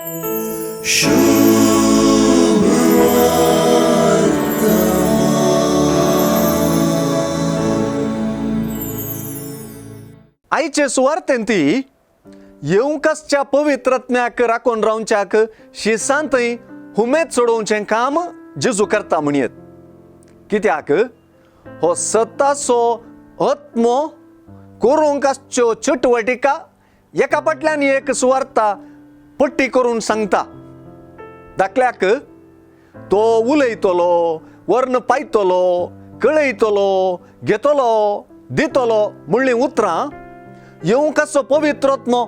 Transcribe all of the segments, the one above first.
आईचे सुवार्थेंती येवंकसच्या पवित्रत्म्याक राखून रावच्याक शिसांतय हुमेद सोडोवचें काम जेजू करता म्हणयत. कित्याक हो सतासो आत्मो कोरूंकाच्यो चटवटिका एका फाटल्यान एक सुवार्ता पट्टी करून सांगता. दाखल्याक तो उलयतलो, वर्ण पायतलो, कळयतलो, घेतलो, दितलो म्हणली उतरां येवंकसो पवित्रत्मो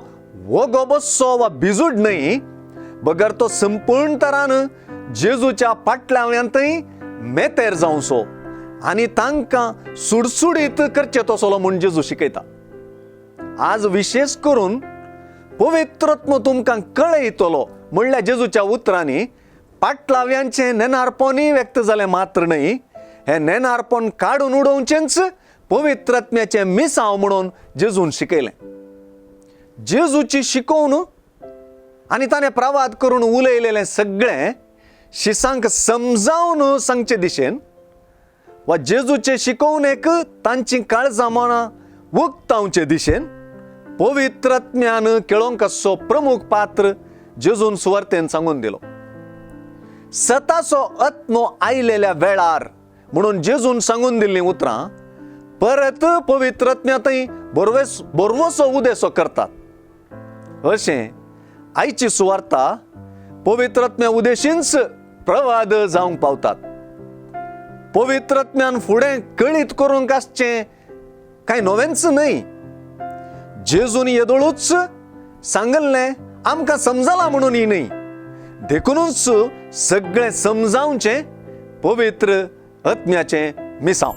वगो बसचो वा बिजूड न्हय, बगर तो संपूर्ण तरान जेजूच्या फाटल्यावयांतय मेतेर जावचो आनी तांकां सुडसुडीत करचें तसलो म्हूण जेजू शिकयता. आज विशेष करून पवित्रत्म तुमकां कळयतलो म्हणल्यार जेजूच्या उतरांनी फाटलाव्यांचें नेनारपणय व्यक्त जालें मात्र न्हय, हें नेनारपण काडून उडोवचेंच पवित्रत्म्याचें मिसांव म्हणून जेजून शिकयलें. जेजूची शिकोवन आनी ताणें प्रवाद करून उलयलेलें सगळें शिसांक समजावन सांगचे दिशेन वा जेजूचे शिकोवणेक तांची काळजां मनां उक्तावचे दिशेन पवित्रत्म्यान केळोंकसो प्रमुख पात्र जेजून सुवार्थेन सांगून दिलो. सतासो आत्मो आयलेल्या वेळार म्हणून जेजून सांगून दिल्लीं उतरां परत पवित्रत्म्यातय बरवोसो उदेसो करतात. अशें आयची सुवार्ता पवित्रत्म्या उदेशींच प्रवाद जावंक पावतात. पवित्रत्म्यान फुडें कळीत करूंक आसचें कांय नवेंच न्हय. जेजून येदोळूच सांगल्लें आमकां समजलां म्हणूनय न्हय, देखूनच सगळें समजावचें पवित्र आत्म्याचें मिसांव.